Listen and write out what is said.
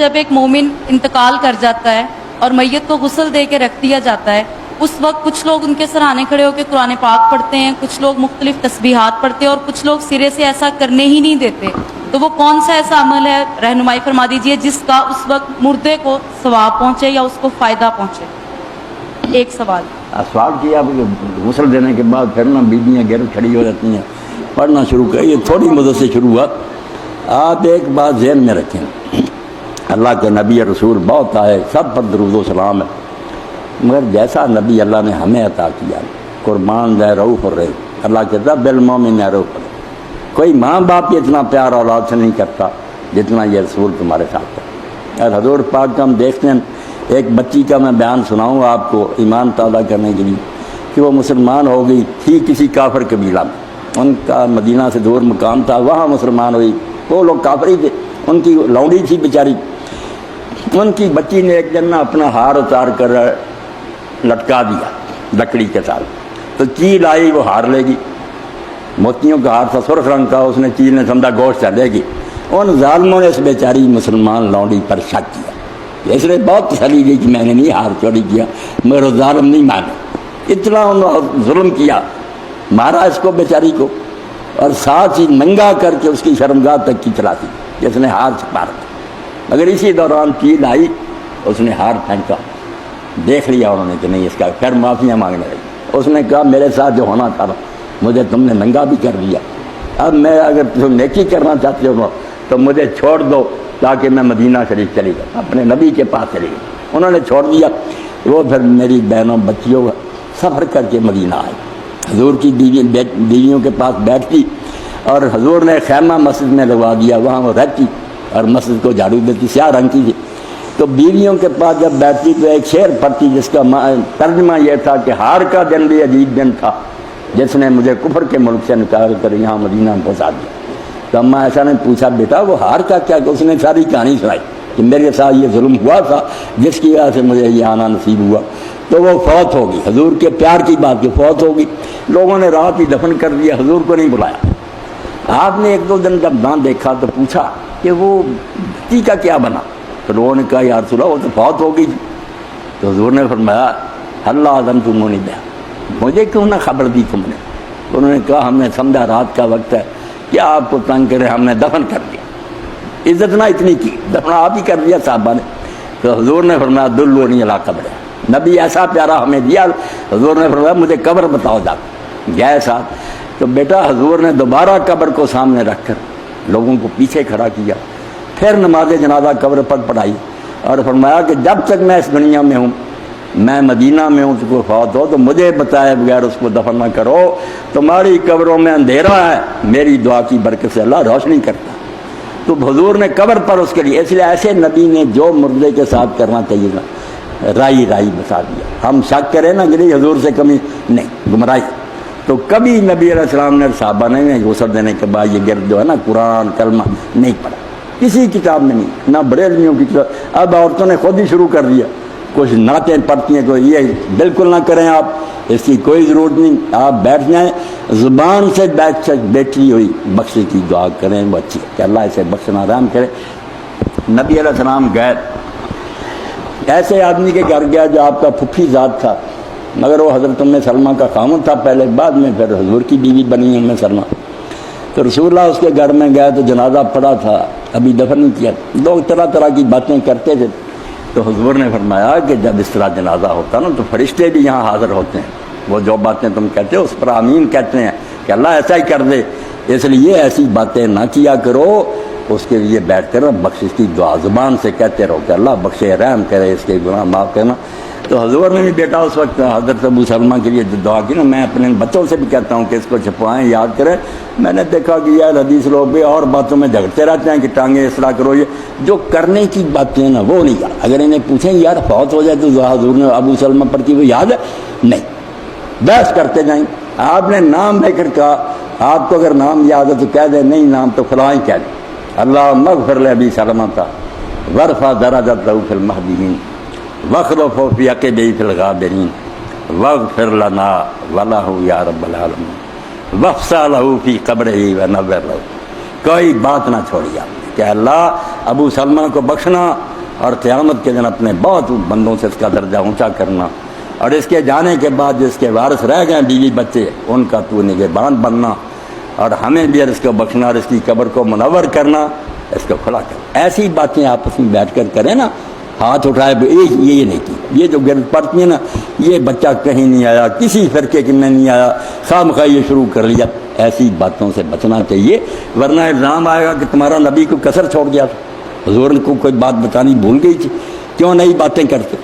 جب ایک مومن انتقال کر جاتا ہے اور میت کو غسل دے کے رکھ دیا جاتا ہے، اس وقت کچھ لوگ ان کے سرانے کھڑے ہو کے قرآن پاک پڑھتے ہیں، کچھ لوگ مختلف تسبیحات پڑھتے ہیں اور کچھ لوگ سرے سے ایسا کرنے ہی نہیں دیتے. تو وہ کون سا ایسا عمل ہے، رہنمائی فرما دیجئے، جس کا اس وقت مردے کو ثواب پہنچے یا اس کو فائدہ پہنچے؟ ایک سوال کیا. غسل دینے کے بعد پھر نا بیویاں گر کھڑی ہو جاتی ہیں، پڑھنا شروع کر. یہ تھوڑی مدد سے شروع ہوا. آپ ایک بات ذہن میں رکھیں، اللہ کے نبی رسول بہت آئے، سب پر درود و سلام ہے، مگر جیسا نبی اللہ نے ہمیں عطا کیا، قربان جائے رؤوف الرحیم. اللہ کہتا بالمومنین رؤوف الرحیم. کوئی ماں باپ اتنا پیار اولاد سے نہیں کرتا جتنا یہ رسول تمہارے ساتھ ہے. اور حضور پاک کا ہم دیکھتے ہیں. ایک بچی کا میں بیان سناؤں آپ کو ایمان تازہ کرنے کے لیے، کہ وہ مسلمان ہو گئی تھی کسی کافر قبیلہ میں، ان کا مدینہ سے دور مقام تھا، وہاں مسلمان ہوئی. وہ لوگ کافر ہی تھے، ان کی لونڈی تھی بیچاری. ان کی بچی نے ایک دن اپنا ہار اتار کر لٹکا دیا لکڑی کے ساتھ. تو چیل آئی، وہ ہار لے گی. موتیوں کا ہار تھا، سرخ رنگ کا. اس نے چیل نے سمجھا گوشت لے گی. ان ظالموں نے اس بیچاری مسلمان لونڈی پر شک کیا. اس نے بہت تسلی دی کہ میں نے نہیں ہار چوری کیا، مگر وہ ظالم نہیں مانے. اتنا انہوں نے ظلم کیا، مارا اس کو بیچاری کو، اور ساتھ ہی ننگا کر کے اس کی شرمگاہ تک کی چلا دی جس نے ہار چھپا رکھا. مگر اسی دوران چیل آئی، اس نے ہار پھینکا. دیکھ لیا انہوں نے کہ نہیں اس کا، پھر معافیاں مانگنے لگی. اس نے کہا میرے ساتھ جو ہونا تھا مجھے تم نے ننگا بھی کر دیا. اب میں اگر تم نیکی کرنا چاہتے ہو تو مجھے چھوڑ دو تاکہ میں مدینہ شریف چلی جاؤں، اپنے نبی کے پاس چلی گئی. انہوں نے چھوڑ دیا. وہ پھر میری بہنوں بچیوں سفر کر کے مدینہ آئے. حضور کی بیویوں کے پاس بیٹھتی، اور حضور نے خیمہ مسجد میں لگوا دیا، وہاں وہ رہتی اور مسجد کو جھاڑو دیتی. سیاہ رنگ کی تھی. تو بیویوں کے پاس جب بیٹھتی تو ایک شعر پڑھتی جس کا ترجمہ یہ تھا کہ ہار کا دن بھی عجیب دن تھا جس نے مجھے کفر کے ملک سے نکال کر یہاں مدینہ میں پہنچا دیا. تو اماں ایسا نے پوچھا بیٹا وہ ہار کا کیا؟ کہ اس نے ساری کہانی سنائی کہ میرے ساتھ یہ ظلم ہوا تھا جس کی وجہ سے مجھے یہ آنا نصیب ہوا. تو وہ فوت ہوگی. حضور کے پیار کی بات کہ فوت ہوگی. لوگوں نے رات ہی دفن کر دیا، حضور کو نہیں بلایا. آپ نے ایک دو دن جب نہ دیکھا تو پوچھا کہ وہ بچی کا کیا بنا؟ تو لوگوں نے کہا یا رسول اللہ وہ تو فوت ہو گئی. تو حضور نے فرمایا اللہ اعظم تم نہیں دیا، مجھے کیوں نہ خبر دی تم نے؟ انہوں نے کہا ہم نے سمجھا رات کا وقت ہے، کیا آپ کو تنگ کرے، ہم نے دفن کر دیا. عزت نہ اتنی کی، دفن آپ ہی کر دیا صحابہ نے. تو حضور نے فرمایا دلونی علی قبر. نبی ایسا پیارا ہمیں دیا. حضور نے فرمایا مجھے قبر بتاؤ جا. گئے ساتھ. تو بیٹا حضور نے دوبارہ قبر کو سامنے رکھ کر لوگوں کو پیچھے کھڑا کیا، پھر نماز جنازہ قبر پر پڑھائی، اور فرمایا کہ جب تک میں اس دنیا میں ہوں، میں مدینہ میں ہوں، تو کوئی فوت ہو تو مجھے بتائے بغیر اس کو دفن نہ کرو. تمہاری قبروں میں اندھیرا ہے، میری دعا کی برکت سے اللہ روشنی کرتا. تو حضور نے قبر پر اس کے لیے، اس لیے ایسے نبی نے جو مردے کے ساتھ کرنا چاہیے نا، رائی بتا دیا. ہم شک کریں نا کہ حضور سے کمی نہیں، گمراہی. تو کبھی نبی علیہ السلام نے صحابہ نے غسل دینے کے بعد یہ گرد جو ہے نا قرآن کلمہ نہیں پڑھا، کسی کتاب میں نہیں، نہ بریلویوں کی کتاب. اب عورتوں نے خود ہی شروع کر دیا، کچھ نعتیں پڑھتی ہیں. تو یہ بالکل نہ کریں آپ، اس کی کوئی ضرورت نہیں. آپ بیٹھ جائیں، زبان سے بیٹھی ہوئی بخشے کی دعا کریں، وہ اچھی کہ اللہ اسے بخشنا رحم کرے. نبی علیہ السلام گئے، ایسے آدمی کے گھر گیا جو آپ کا پھپھی ذات تھا، مگر وہ حضرت ام سلمہ کا خامن تھا پہلے، بعد میں پھر حضور کی بیوی بنی ام سلمہ. تو رسول اللہ اس کے گھر میں گئے تو جنازہ پڑا تھا، ابھی دفن نہیں کیا. لوگ طرح طرح کی باتیں کرتے تھے. تو حضور نے فرمایا کہ جب اس طرح جنازہ ہوتا نا تو فرشتے بھی یہاں حاضر ہوتے ہیں. وہ جو باتیں تم کہتے ہو اس پر آمین کہتے ہیں کہ اللہ ایسا ہی کر دے. اس لیے ایسی باتیں نہ کیا کرو، اس کے لیے بیٹھ کر بخشش کی دعا زبان سے کہتے رہو کہ اللہ بخشے، رحم کرے، اس کے گناہ معاف کرنا. تو حضور نے بھی بیٹا اس وقت حضرت ابو سلمہ کے لیے دعا کی نا. میں اپنے بچوں سے بھی کہتا ہوں کہ اس کو چھپوائیں، یاد کریں. میں نے دیکھا کہ یار حدیث لوگ بھی اور باتوں میں جھگڑتے رہتے ہیں کہ ٹانگیں اس طرح کرو، یہ جو کرنے کی باتیں نا وہ نہیں یاد. اگر انہیں پوچھیں یار فوت ہو جائے تو حضور نے ابو سلمہ پر کی وہ یاد ہے؟ نہیں. بحث کرتے جائیں. آپ نے نام لے کر کہا، آپ کو اگر نام یاد ہے تو کہہ دیں، نہیں نام تو فلاں ہی کہہ دیں. اللہ مغفر لابی سلمہ ورفع درجتہ فی المہدیین وخلف فی عقبہ فی الغابرین واغفر لنا ولہ یا رب العالمین وافسح لہ فی قبرہ ونور لہ. کوئی بات نہ چھوڑی آپ کہ اللہ ابو سلمہ کو بخشنا اور قیامت کے دن اپنے بہت بندوں سے اس کا درجہ اونچا کرنا، اور اس کے جانے کے بعد جس کے وارث رہ گئے بیوی بچے ان کا تو نگہبان بننا، اور ہمیں بھی اس کو بخشنا اور اس کی قبر کو منور کرنا، اس کو کھلا کر ایسی باتیں آپس میں بیٹھ کر کریں نا، ہاتھ اٹھائے یہ نہیں کی، یہ جو گرد پڑتی ہے نا، یہ بچہ کہیں نہیں آیا، کسی فرقے کے میں نہیں آیا، خواہ مخواہ یہ شروع کر لیا، ایسی باتوں سے بچنا چاہیے، ورنہ الزام آئے گا کہ تمہارا نبی کو کسر چھوڑ گیا، حضور کو کوئی بات بتانی بھول گئی تھی، کیوں نئی باتیں کرتے۔